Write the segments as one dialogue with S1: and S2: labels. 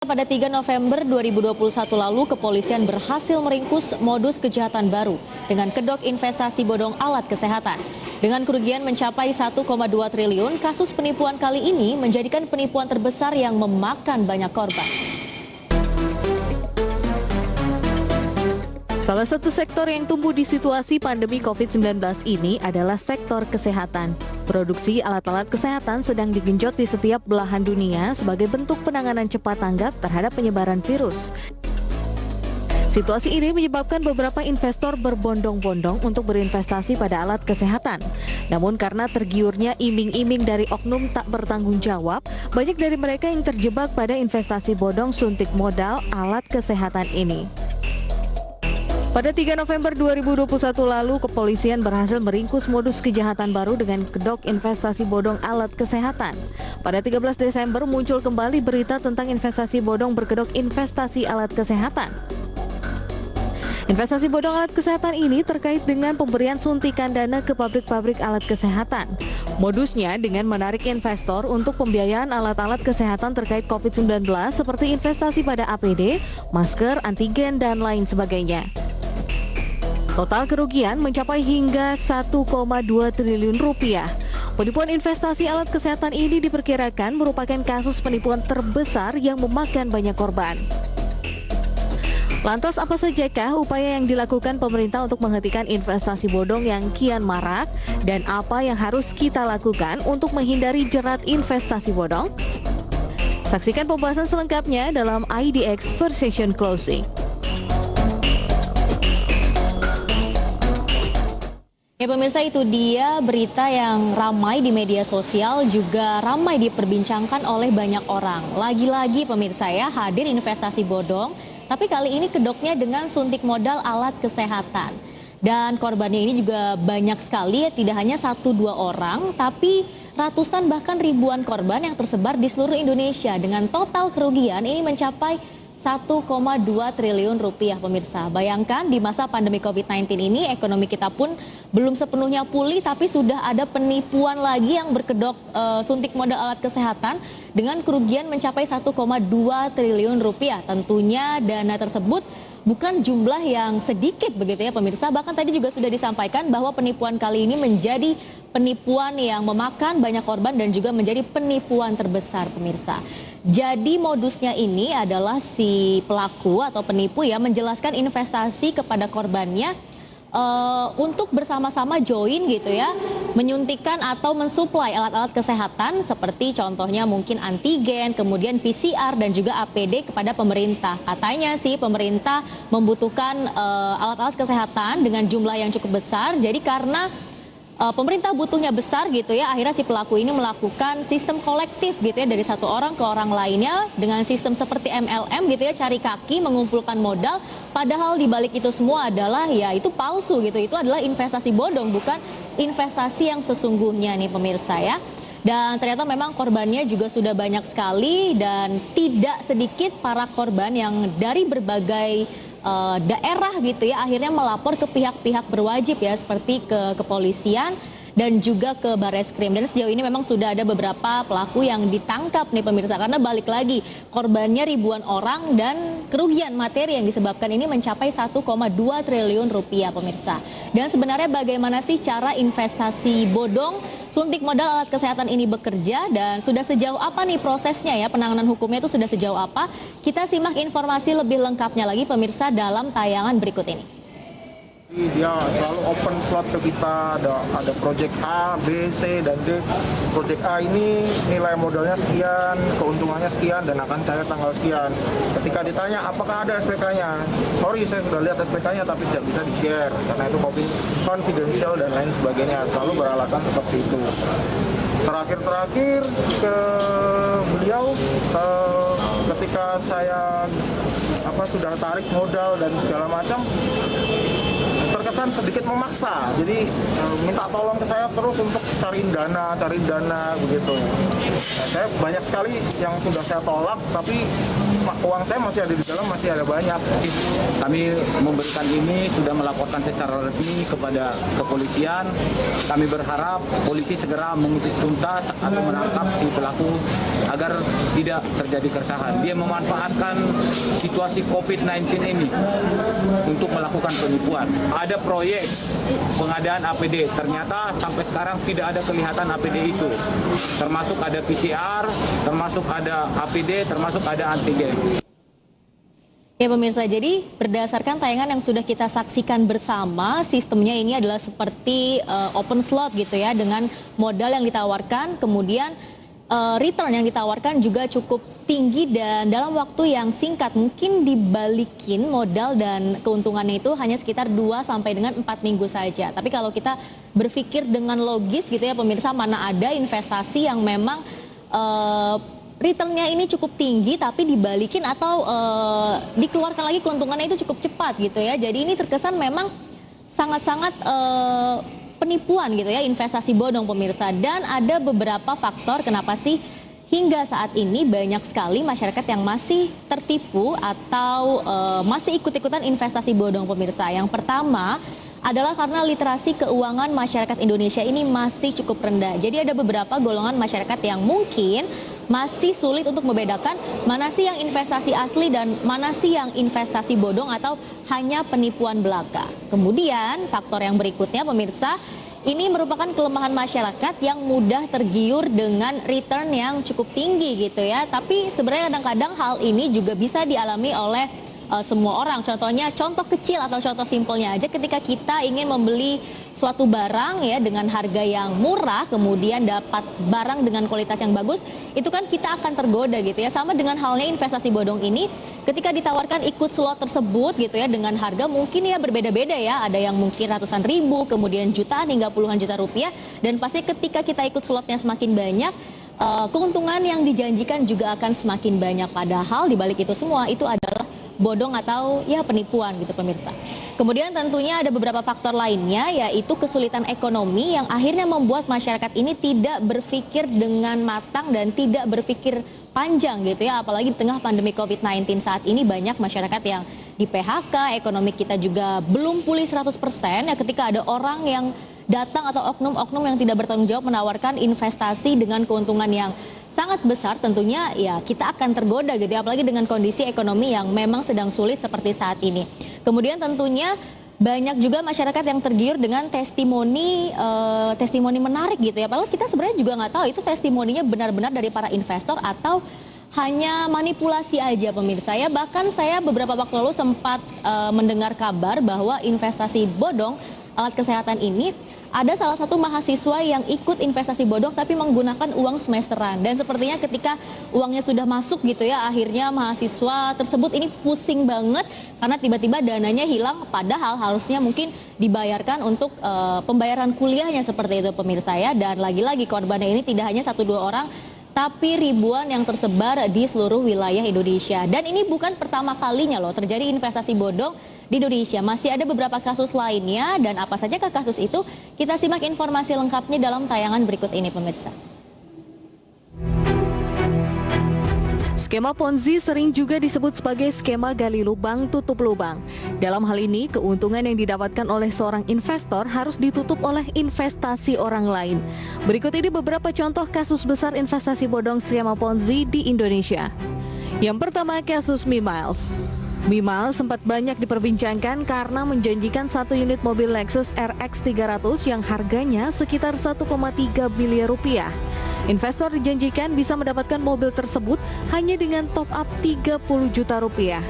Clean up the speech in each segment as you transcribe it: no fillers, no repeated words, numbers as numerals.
S1: Pada 3 November 2021 lalu, kepolisian berhasil meringkus modus kejahatan baru dengan kedok investasi bodong alat kesehatan. Dengan kerugian mencapai 1,2 triliun, kasus penipuan kali ini menjadikan penipuan terbesar yang memakan banyak korban. Salah satu sektor yang tumbuh di situasi pandemi COVID-19 ini adalah sektor kesehatan. Produksi alat-alat kesehatan sedang digenjot di setiap belahan dunia sebagai bentuk penanganan cepat tanggap terhadap penyebaran virus. Situasi ini menyebabkan beberapa investor berbondong-bondong untuk berinvestasi pada alat kesehatan. Namun karena tergiurnya iming-iming dari oknum tak bertanggung jawab, banyak dari mereka yang terjebak pada investasi bodong suntik modal alat kesehatan ini. Pada 3 November 2021 lalu, kepolisian berhasil meringkus modus kejahatan baru dengan kedok investasi bodong alat kesehatan. Pada 13 Desember muncul kembali berita tentang investasi bodong berkedok investasi alat kesehatan. Investasi bodong alat kesehatan ini terkait dengan pemberian suntikan dana ke pabrik-pabrik alat kesehatan. Modusnya dengan menarik investor untuk pembiayaan alat-alat kesehatan terkait COVID-19 seperti investasi pada APD, masker, antigen, dan lain sebagainya. Total kerugian mencapai hingga 1,2 triliun rupiah. Penipuan investasi alat kesehatan ini diperkirakan merupakan kasus penipuan terbesar yang memakan banyak korban. Lantas apa sajakah upaya yang dilakukan pemerintah untuk menghentikan investasi bodong yang kian marak? Dan apa yang harus kita lakukan untuk menghindari jerat investasi bodong? Saksikan pembahasan selengkapnya dalam IDX First Session Closing. Ya pemirsa, itu dia berita yang ramai di media sosial, juga ramai diperbincangkan oleh banyak orang. Lagi-lagi pemirsa ya, hadir investasi bodong, tapi kali ini kedoknya dengan suntik modal alat kesehatan. Dan korbannya ini juga banyak sekali, ya, tidak hanya 1-2 orang, tapi ratusan bahkan ribuan korban yang tersebar di seluruh Indonesia. Dengan total kerugian ini mencapai 1,2 triliun rupiah pemirsa. Bayangkan di masa pandemi COVID-19 ini ekonomi kita pun belum sepenuhnya pulih, tapi sudah ada penipuan lagi yang berkedok suntik modal alat kesehatan dengan kerugian mencapai 1,2 triliun rupiah. Tentunya dana tersebut bukan jumlah yang sedikit begitu ya pemirsa. Bahkan tadi juga sudah disampaikan bahwa penipuan kali ini menjadi penipuan yang memakan banyak korban dan juga menjadi penipuan terbesar pemirsa. Jadi modusnya ini adalah si pelaku atau penipu ya menjelaskan investasi kepada korbannya untuk bersama-sama join gitu ya, menyuntikkan atau mensuplai alat-alat kesehatan seperti contohnya mungkin antigen, kemudian PCR dan juga APD kepada pemerintah. Katanya sih pemerintah membutuhkan alat-alat kesehatan dengan jumlah yang cukup besar, jadi karena pemerintah butuhnya besar gitu ya, akhirnya si pelaku ini melakukan sistem kolektif gitu ya, dari satu orang ke orang lainnya dengan sistem seperti MLM gitu ya, cari kaki mengumpulkan modal, padahal dibalik itu semua adalah ya itu palsu gitu, itu adalah investasi bodong, bukan investasi yang sesungguhnya nih pemirsa ya. Dan ternyata memang korbannya juga sudah banyak sekali dan tidak sedikit para korban yang dari berbagai daerah gitu ya akhirnya melapor ke pihak-pihak berwajib ya seperti ke kepolisian dan juga ke Bareskrim. Dan sejauh ini memang sudah ada beberapa pelaku yang ditangkap nih pemirsa, karena balik lagi korbannya ribuan orang dan kerugian materi yang disebabkan ini mencapai 1,2 triliun rupiah pemirsa. Dan sebenarnya bagaimana sih cara investasi bodong suntik modal alat kesehatan ini bekerja dan sudah sejauh apa nih prosesnya ya, penanganan hukumnya itu sudah sejauh apa? Kita simak informasi lebih lengkapnya lagi pemirsa dalam tayangan berikut ini.
S2: Dia selalu open slot ke kita, ada project A, B, C, dan D. Project A ini nilai modalnya sekian, keuntungannya sekian, dan akan cair tanggal sekian. Ketika ditanya apakah ada SPK-nya, sorry saya sudah lihat SPK-nya tapi tidak bisa di-share karena itu confidential dan lain sebagainya, selalu beralasan seperti itu. Terakhir ke beliau ketika saya sudah tarik modal dan segala macam, terkesan sedikit memaksa, jadi minta tolong ke saya terus untuk cari dana begitu. Nah, saya banyak sekali yang sudah saya tolak, tapi uang saya masih ada di dalam, masih ada banyak.
S3: Kami memberikan ini, sudah melaporkan secara resmi kepada kepolisian. Kami berharap polisi segera mengusut tuntas atau menangkap si pelaku agar tidak terjadi keresahan. Dia memanfaatkan situasi COVID-19 ini untuk melakukan penipuan. Ada proyek pengadaan APD, ternyata sampai sekarang tidak ada kelihatan APD itu. Termasuk ada PCR, termasuk ada APD, termasuk ada antigen.
S1: Ya pemirsa, jadi berdasarkan tayangan yang sudah kita saksikan bersama, sistemnya ini adalah seperti open slot gitu ya, dengan modal yang ditawarkan, kemudian return yang ditawarkan juga cukup tinggi dan dalam waktu yang singkat. Mungkin dibalikin modal dan keuntungannya itu hanya sekitar 2 sampai dengan 4 minggu saja. Tapi kalau kita berpikir dengan logis gitu ya pemirsa, mana ada investasi yang memang returnnya ini cukup tinggi tapi dibalikin atau dikeluarkan lagi keuntungannya itu cukup cepat gitu ya. Jadi ini terkesan memang sangat-sangat penipuan gitu ya, investasi bodong pemirsa. Dan ada beberapa faktor kenapa sih hingga saat ini banyak sekali masyarakat yang masih tertipu atau masih ikut-ikutan investasi bodong pemirsa. Yang pertama adalah karena literasi keuangan masyarakat Indonesia ini masih cukup rendah. Jadi ada beberapa golongan masyarakat yang mungkin masih sulit untuk membedakan mana sih yang investasi asli dan mana sih yang investasi bodong atau hanya penipuan belaka. Kemudian faktor yang berikutnya pemirsa, ini merupakan kelemahan masyarakat yang mudah tergiur dengan return yang cukup tinggi gitu ya. Tapi sebenarnya kadang-kadang hal ini juga bisa dialami oleh semua orang. Contohnya, contoh kecil atau contoh simpelnya aja, ketika kita ingin membeli suatu barang ya dengan harga yang murah, kemudian dapat barang dengan kualitas yang bagus, itu kan kita akan tergoda gitu ya. Sama dengan halnya investasi bodong ini, ketika ditawarkan ikut slot tersebut gitu ya dengan harga mungkin ya berbeda-beda ya, ada yang mungkin ratusan ribu, kemudian jutaan hingga puluhan juta rupiah, dan pasti ketika kita ikut slotnya semakin banyak, keuntungan yang dijanjikan juga akan semakin banyak. Padahal dibalik itu semua itu adalah bodong atau ya penipuan gitu pemirsa. Kemudian tentunya ada beberapa faktor lainnya, yaitu kesulitan ekonomi yang akhirnya membuat masyarakat ini tidak berpikir dengan matang dan tidak berpikir panjang gitu ya. Apalagi di tengah pandemi COVID-19 saat ini banyak masyarakat yang di PHK, ekonomi kita juga belum pulih 100% ya, ketika ada orang yang datang atau oknum-oknum yang tidak bertanggung jawab menawarkan investasi dengan keuntungan yang sangat besar, tentunya ya kita akan tergoda gitu ya, apalagi dengan kondisi ekonomi yang memang sedang sulit seperti saat ini. Kemudian tentunya banyak juga masyarakat yang tergiur dengan testimoni menarik gitu ya, padahal kita sebenarnya juga nggak tahu itu testimoninya benar-benar dari para investor atau hanya manipulasi aja pemirsa ya. Bahkan saya beberapa waktu lalu sempat mendengar kabar bahwa investasi bodong alat kesehatan ini, ada salah satu mahasiswa yang ikut investasi bodong tapi menggunakan uang semesteran. Dan sepertinya ketika uangnya sudah masuk gitu ya, akhirnya mahasiswa tersebut ini pusing banget karena tiba-tiba dananya hilang, padahal harusnya mungkin dibayarkan untuk pembayaran kuliahnya seperti itu pemirsa ya. Dan lagi-lagi korbannya ini tidak hanya 1-2 orang, tapi ribuan yang tersebar di seluruh wilayah Indonesia. Dan ini bukan pertama kalinya loh terjadi investasi bodong di Indonesia. Masih ada beberapa kasus lainnya, dan apa saja kasus itu? Kita simak informasi lengkapnya dalam tayangan berikut ini pemirsa.
S4: Skema Ponzi sering juga disebut sebagai skema gali lubang tutup lubang. Dalam hal ini, keuntungan yang didapatkan oleh seorang investor harus ditutup oleh investasi orang lain. Berikut ini beberapa contoh kasus besar investasi bodong skema Ponzi di Indonesia. Yang pertama, kasus Mimiles. Mimiles sempat banyak diperbincangkan karena menjanjikan 1 unit mobil Lexus RX 300 yang harganya sekitar 1,3 miliar rupiah. Investor dijanjikan bisa mendapatkan mobil tersebut hanya dengan top up 30 juta rupiah.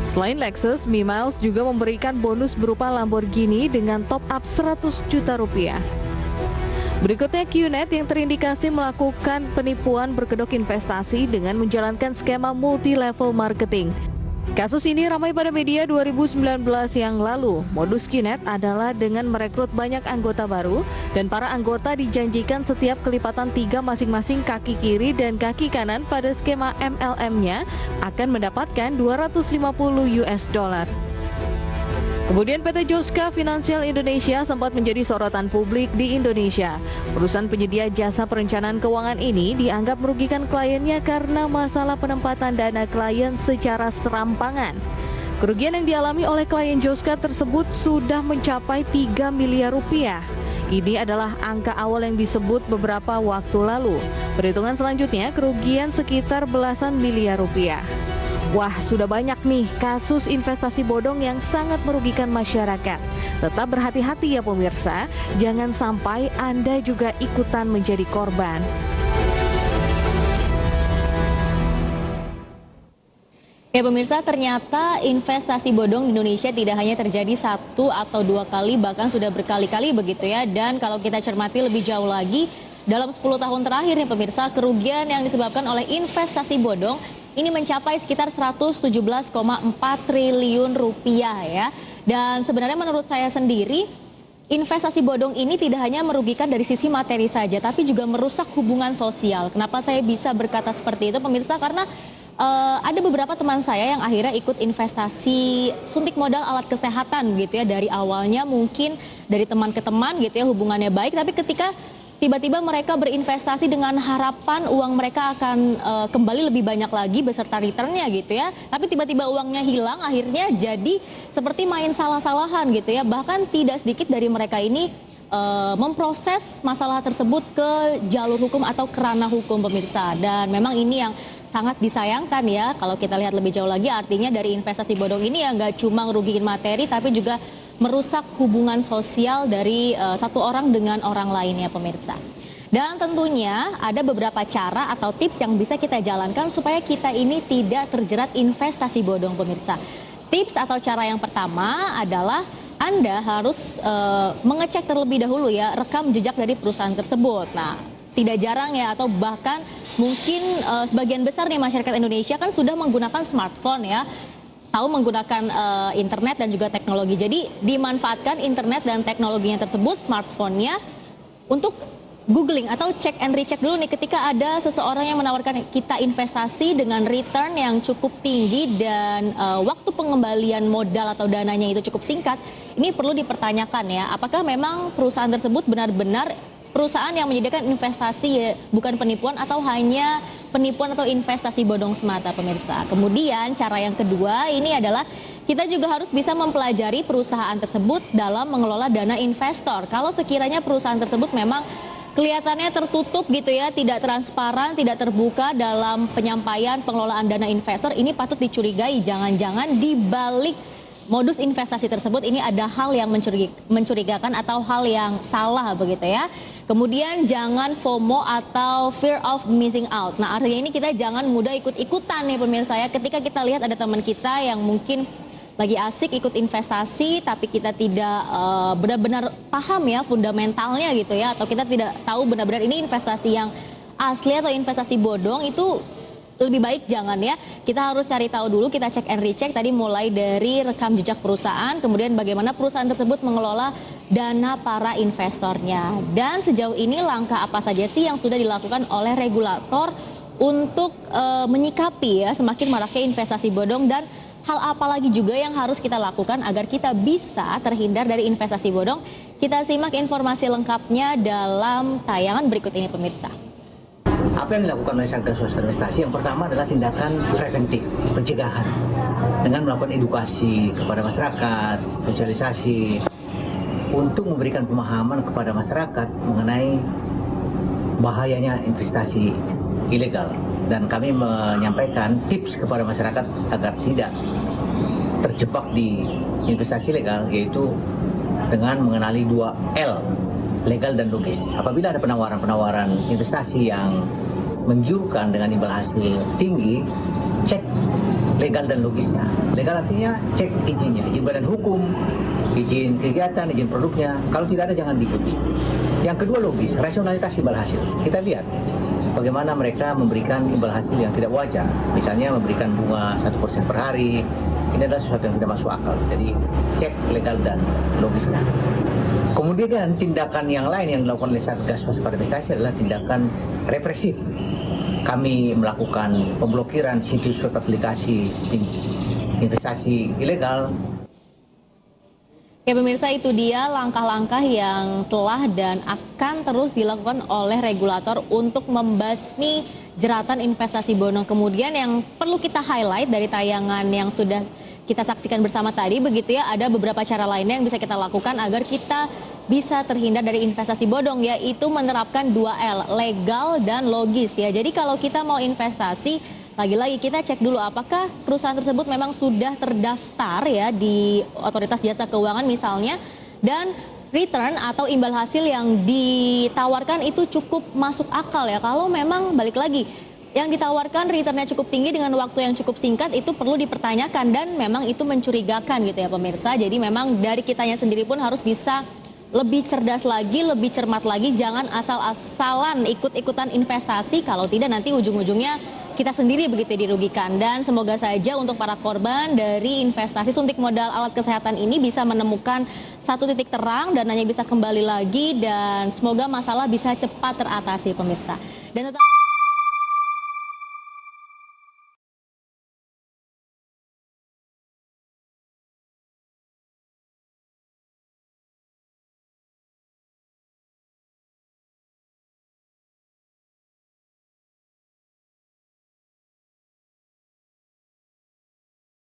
S4: Selain Lexus, Mimiles juga memberikan bonus berupa Lamborghini dengan top up 100 juta rupiah. Berikutnya QNet yang terindikasi melakukan penipuan berkedok investasi dengan menjalankan skema multi-level marketing. Kasus ini ramai pada media 2019 yang lalu. Modus QNet adalah dengan merekrut banyak anggota baru dan para anggota dijanjikan setiap kelipatan 3 masing-masing kaki kiri dan kaki kanan pada skema MLM-nya akan mendapatkan $250. Kemudian PT Joska Finansial Indonesia sempat menjadi sorotan publik di Indonesia. Perusahaan penyedia jasa perencanaan keuangan ini dianggap merugikan kliennya karena masalah penempatan dana klien secara serampangan. Kerugian yang dialami oleh klien Joska tersebut sudah mencapai 3 miliar rupiah. Ini adalah angka awal yang disebut beberapa waktu lalu. Perhitungan selanjutnya kerugian sekitar belasan miliar rupiah. Wah, sudah banyak nih kasus investasi bodong yang sangat merugikan masyarakat. Tetap berhati-hati ya pemirsa, jangan sampai Anda juga ikutan menjadi korban.
S1: Ya pemirsa, ternyata investasi bodong di Indonesia tidak hanya terjadi 1 atau 2 kali, bahkan sudah berkali-kali begitu ya. Dan kalau kita cermati lebih jauh lagi, dalam 10 tahun terakhir nih pemirsa, kerugian yang disebabkan oleh investasi bodong ini mencapai sekitar 117,4 triliun rupiah ya. Dan sebenarnya menurut saya sendiri, investasi bodong ini tidak hanya merugikan dari sisi materi saja, tapi juga merusak hubungan sosial. Kenapa saya bisa berkata seperti itu pemirsa? Karena ada beberapa teman saya yang akhirnya ikut investasi suntik modal alat kesehatan gitu ya. Dari awalnya mungkin dari teman ke teman gitu ya, hubungannya baik, tapi ketika tiba-tiba mereka berinvestasi dengan harapan uang mereka akan kembali lebih banyak lagi beserta returnnya gitu ya. Tapi tiba-tiba uangnya hilang, akhirnya jadi seperti main salah-salahan gitu ya. Bahkan tidak sedikit dari mereka ini memproses masalah tersebut ke jalur hukum atau ke ranah hukum pemirsa. Dan memang ini yang sangat disayangkan ya. Kalau kita lihat lebih jauh lagi, artinya dari investasi bodong ini ya nggak cuma ngerugiin materi, tapi juga merusak hubungan sosial dari satu orang dengan orang lainnya pemirsa. Dan tentunya ada beberapa cara atau tips yang bisa kita jalankan supaya kita ini tidak terjerat investasi bodong pemirsa. Tips atau cara yang pertama adalah Anda harus mengecek terlebih dahulu ya rekam jejak dari perusahaan tersebut. Nah, tidak jarang ya atau bahkan mungkin sebagian besar nih masyarakat Indonesia kan sudah menggunakan smartphone ya. Tahu menggunakan internet dan juga teknologi. Jadi dimanfaatkan internet dan teknologinya tersebut, smartphone-nya, untuk googling atau cek and recheck dulu nih ketika ada seseorang yang menawarkan kita investasi dengan return yang cukup tinggi dan waktu pengembalian modal atau dananya itu cukup singkat. Ini perlu dipertanyakan ya, apakah memang perusahaan tersebut benar-benar perusahaan yang menyediakan investasi ya, bukan penipuan atau hanya penipuan atau investasi bodong semata pemirsa. Kemudian cara yang kedua ini adalah kita juga harus bisa mempelajari perusahaan tersebut dalam mengelola dana investor. Kalau sekiranya perusahaan tersebut memang kelihatannya tertutup gitu ya, tidak transparan, tidak terbuka dalam penyampaian pengelolaan dana investor, ini patut dicurigai. Jangan-jangan di balik modus investasi tersebut ini ada hal yang mencurigakan atau hal yang salah begitu ya. Kemudian jangan FOMO atau fear of missing out. Nah, artinya ini kita jangan mudah ikut-ikutan nih pemirsa ya. Ketika kita lihat ada teman kita yang mungkin lagi asik ikut investasi tapi kita tidak benar-benar paham ya fundamentalnya gitu ya, atau kita tidak tahu benar-benar ini investasi yang asli atau investasi bodong, itu lebih baik jangan ya. Kita harus cari tahu dulu, kita cek and recheck tadi mulai dari rekam jejak perusahaan, kemudian bagaimana perusahaan tersebut mengelola dana para investornya. Dan sejauh ini langkah apa saja sih yang sudah dilakukan oleh regulator untuk menyikapi ya semakin maraknya investasi bodong, dan hal apa lagi juga yang harus kita lakukan agar kita bisa terhindar dari investasi bodong? Kita simak informasi lengkapnya dalam tayangan berikut ini pemirsa.
S5: Apa yang dilakukan oleh Satgas Waspada Investasi? Yang pertama adalah tindakan preventif, pencegahan, dengan melakukan edukasi kepada masyarakat, sosialisasi, untuk memberikan pemahaman kepada masyarakat mengenai bahayanya investasi ilegal. Dan kami menyampaikan tips kepada masyarakat agar tidak terjebak di investasi ilegal, yaitu dengan mengenali 2L, legal dan logis. Apabila ada penawaran-penawaran investasi yang menunjukkan dengan imbal hasil tinggi, cek legal dan logisnya. Legal artinya cek izinnya, izin badan hukum, izin kegiatan, izin produknya. Kalau tidak ada jangan diikuti. Yang kedua logis, rasionalitas imbal hasil. Kita lihat bagaimana mereka memberikan imbal hasil yang tidak wajar. Misalnya memberikan bunga 1% per hari. Ini adalah sesuatu yang tidak masuk akal. Jadi cek legal dan logisnya. Kemudian tindakan yang lain yang dilakukan oleh Satgas Waspada Investasi adalah tindakan represif. Kami melakukan pemblokiran situs web aplikasi investasi ilegal.
S1: Ya pemirsa, itu dia langkah-langkah yang telah dan akan terus dilakukan oleh regulator untuk membasmi jeratan investasi bodong. Kemudian yang perlu kita highlight dari tayangan yang sudah kita saksikan bersama tadi, begitu ya, ada beberapa cara lainnya yang bisa kita lakukan agar kita bisa terhindar dari investasi bodong, yaitu menerapkan 2L, legal dan logis ya. Jadi kalau kita mau investasi, lagi-lagi kita cek dulu apakah perusahaan tersebut memang sudah terdaftar ya di Otoritas Jasa Keuangan misalnya, dan return atau imbal hasil yang ditawarkan itu cukup masuk akal ya. Kalau memang balik lagi yang ditawarkan returnnya cukup tinggi dengan waktu yang cukup singkat, itu perlu dipertanyakan dan memang itu mencurigakan gitu ya pemirsa. Jadi memang dari kitanya sendiri pun harus bisa lebih cerdas lagi, lebih cermat lagi, jangan asal-asalan ikut-ikutan investasi, kalau tidak nanti ujung-ujungnya kita sendiri begitu dirugikan. Dan semoga saja untuk para korban dari investasi suntik modal alat kesehatan ini bisa menemukan satu titik terang dan hanya bisa kembali lagi, dan semoga masalah bisa cepat teratasi pemirsa. Dan tetap